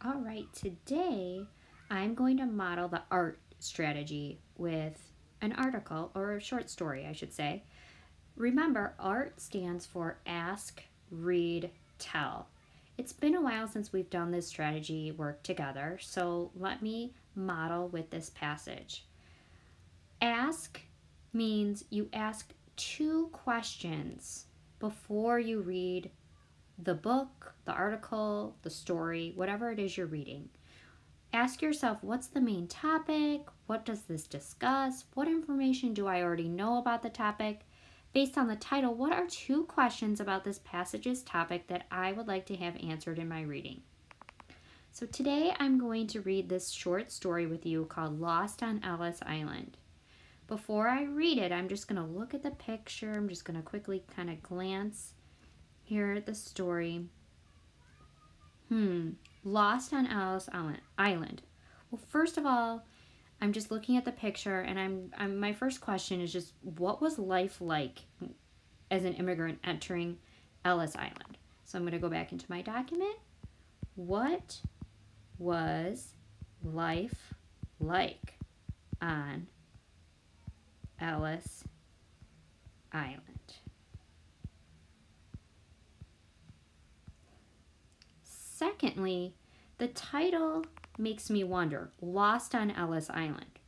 All right, today I'm going to model the art strategy with an article or a short story, I should say. Remember, art stands for ask, read, tell. It's been a while since we've done this strategy work together, so let me model with this passage. Ask means you ask two questions before you read the book, the article, the story, whatever it is you're reading. Ask yourself, what's the main topic? What does this discuss? What information do I already know about the topic? Based on the title, what are two questions about this passage's topic that I would like to have answered in my reading? So today I'm going to read this short story with you called Lost on Ellis Island. Before I read it, I'm just going to look at the picture. I'm just going to quickly kind of glance here at the story. Lost on Ellis Island. Well, first of all, I'm just looking at the picture, and my first question is just, what was life like as an immigrant entering Ellis Island? So I'm going to go back into my document. What was life like on Ellis Island? Secondly, the title makes me wonder, Lost on Ellis Island.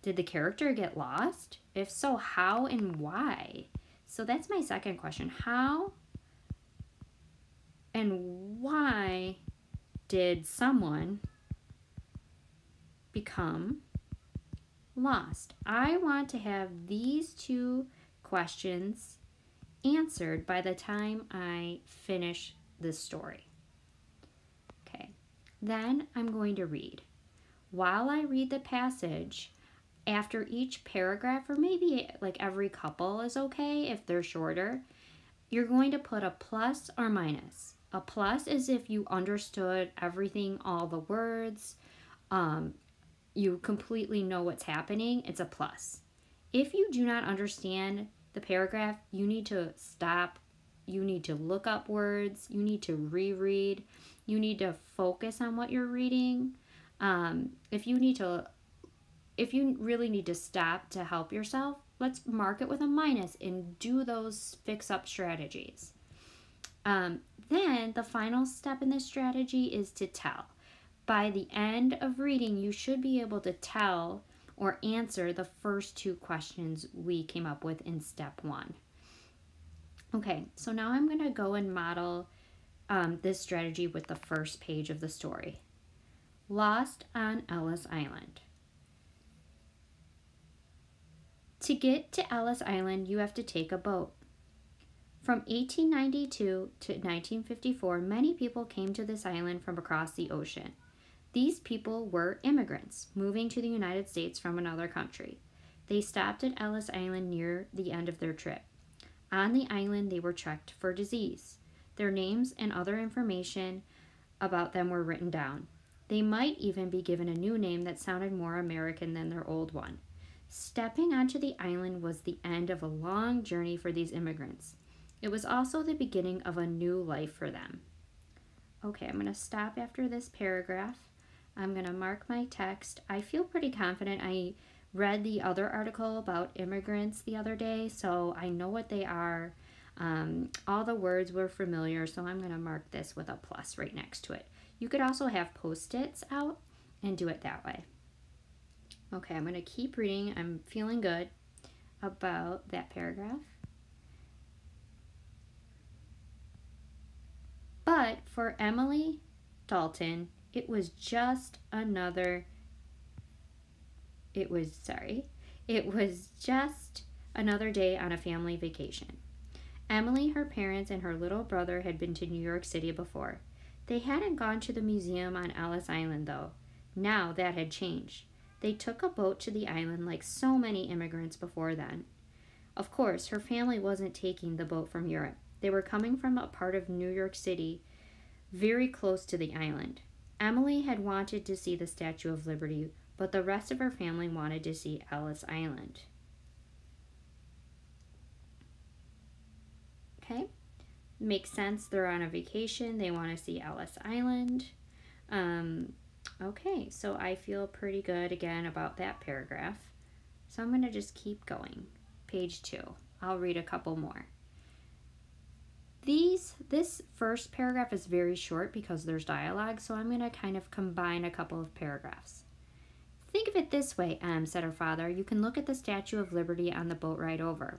Did the character get lost? If so, how and why? So that's my second question. How and why did someone become lost? I want to have these two questions answered by the time I finish this story. Then I'm going to read. While I read the passage, after each paragraph, or maybe like every couple is okay if they're shorter, you're going to put a plus or minus. A plus is if you understood everything, all the words, you completely know what's happening, it's a plus. If you do not understand the paragraph, you need to stop. You need to look up words. You need to reread. You need to focus on what you're reading. If you really need to stop to help yourself, let's mark it with a minus and do those fix-up strategies. Then the final step in this strategy is to tell. By the end of reading, you should be able to tell or answer the first two questions we came up with in step one. Okay, so now I'm going to go and model this strategy with the first page of the story. Lost on Ellis Island. To get to Ellis Island, you have to take a boat. From 1892 to 1954, many people came to this island from across the ocean. These people were immigrants moving to the United States from another country. They stopped at Ellis Island near the end of their trip. On the island, they were checked for disease. Their names and other information about them were written down. They might even be given a new name that sounded more American than their old one. Stepping onto the island was the end of a long journey for these immigrants. It was also the beginning of a new life for them. Okay, I'm going to stop after this paragraph. I'm going to mark my text. I feel pretty confident. I read the other article about immigrants the other day, so I know what they are. All the words were familiar, so I'm going to mark this with a plus right next to it. You could also have Post-its out and do it that way. Okay, I'm going to keep reading. I'm feeling good about that paragraph. But for Emily Dalton, it was just another day on a family vacation. Emily, her parents, and her little brother had been to New York City before. They hadn't gone to the museum on Ellis Island, though. Now that had changed. They took a boat to the island like so many immigrants before then. Of course, her family wasn't taking the boat from Europe. They were coming from a part of New York City very close to the island. Emily had wanted to see the Statue of Liberty, but the rest of her family wanted to see Ellis Island. Okay, makes sense. They're on a vacation. They want to see Ellis Island. Okay, so I feel pretty good again about that paragraph. So I'm going to just keep going. Page 2. I'll read a couple more. This first paragraph is very short because there's dialogue, so I'm going to kind of combine a couple of paragraphs. Think of it this way, Em, said her father. You can look at the Statue of Liberty on the boat ride over.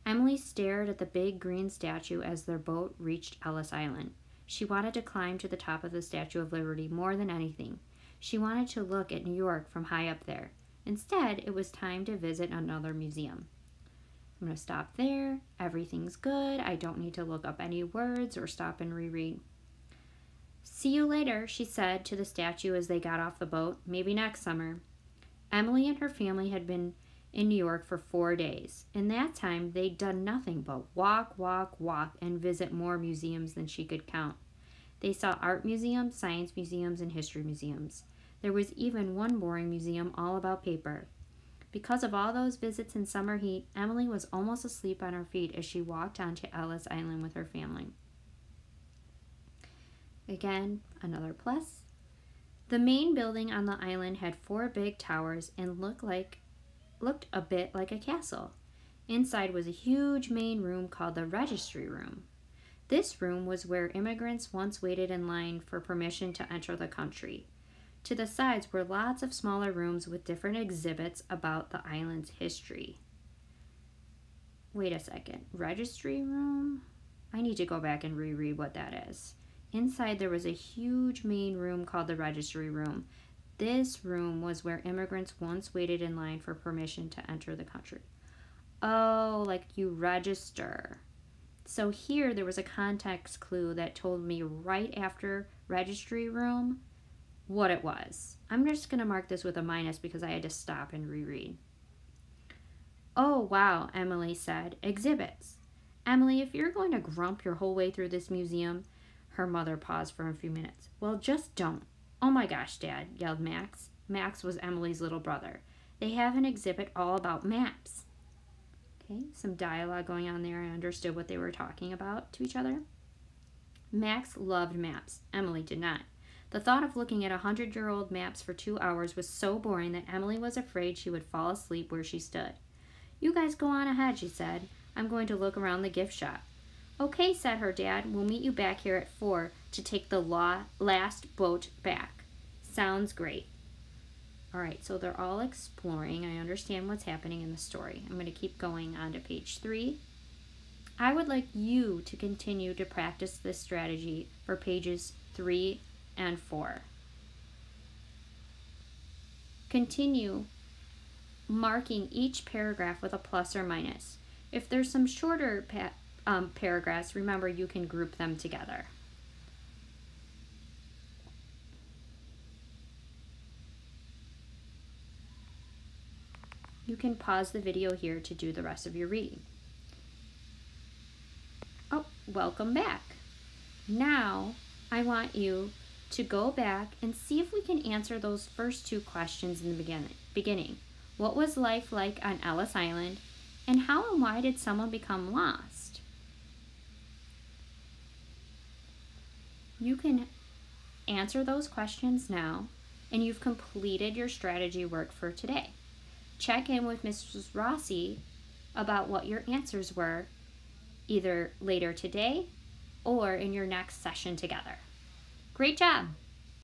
Emily stared at the big green statue as their boat reached Ellis Island. She wanted to climb to the top of the Statue of Liberty more than anything. She wanted to look at New York from high up there. Instead, it was time to visit another museum. I'm going to stop there. Everything's good. I don't need to look up any words or stop and reread. See you later, she said to the statue as they got off the boat. Maybe next summer. Emily and her family had been in New York for 4 days. In that time, they'd done nothing but walk, and visit more museums than she could count. They saw art museums, science museums, and history museums. There was even one boring museum all about paper. Because of all those visits in summer heat, Emily was almost asleep on her feet as she walked onto Ellis Island with her family. Again, another plus. The main building on the island had 4 big towers and looked a bit like a castle. Inside was a huge main room called the registry room. This room was where immigrants once waited in line for permission to enter the country. To the sides were lots of smaller rooms with different exhibits about the island's history. Wait a second, registry room? I need to go back and reread what that is. Inside there was a huge main room called the registry room. This room was where immigrants once waited in line for permission to enter the country. Oh, like you register. So here there was a context clue that told me right after registry room what it was. I'm just going to mark this with a minus because I had to stop and reread. Oh, wow, Emily said. Exhibits. Emily, if you're going to grump your whole way through this museum, her mother paused for a few minutes. Well, just don't. Oh my gosh, Dad, yelled Max. Max was Emily's little brother. They have an exhibit all about maps. Okay, some dialogue going on there. I understood what they were talking about to each other. Max loved maps. Emily did not. The thought of looking at 100-year-old maps for 2 hours was so boring that Emily was afraid she would fall asleep where she stood. You guys go on ahead, she said. I'm going to look around the gift shop. Okay, said her dad. We'll meet you back here at 4 to take the last boat back. Sounds great. All right, so they're all exploring. I understand what's happening in the story. I'm going to keep going on to page 3. I would like you to continue to practice this strategy for pages 3 and 4. Continue marking each paragraph with a plus or minus. If there's some shorter paragraphs, remember you can group them together. You can pause the video here to do the rest of your reading. Oh, welcome back. Now I want you to go back and see if we can answer those first 2 questions in the beginning. What was life like on Ellis Island? And how and why did someone become lost? You can answer those questions now, and you've completed your strategy work for today. Check in with Mrs. Rossi about what your answers were, either later today or in your next session together. Great job!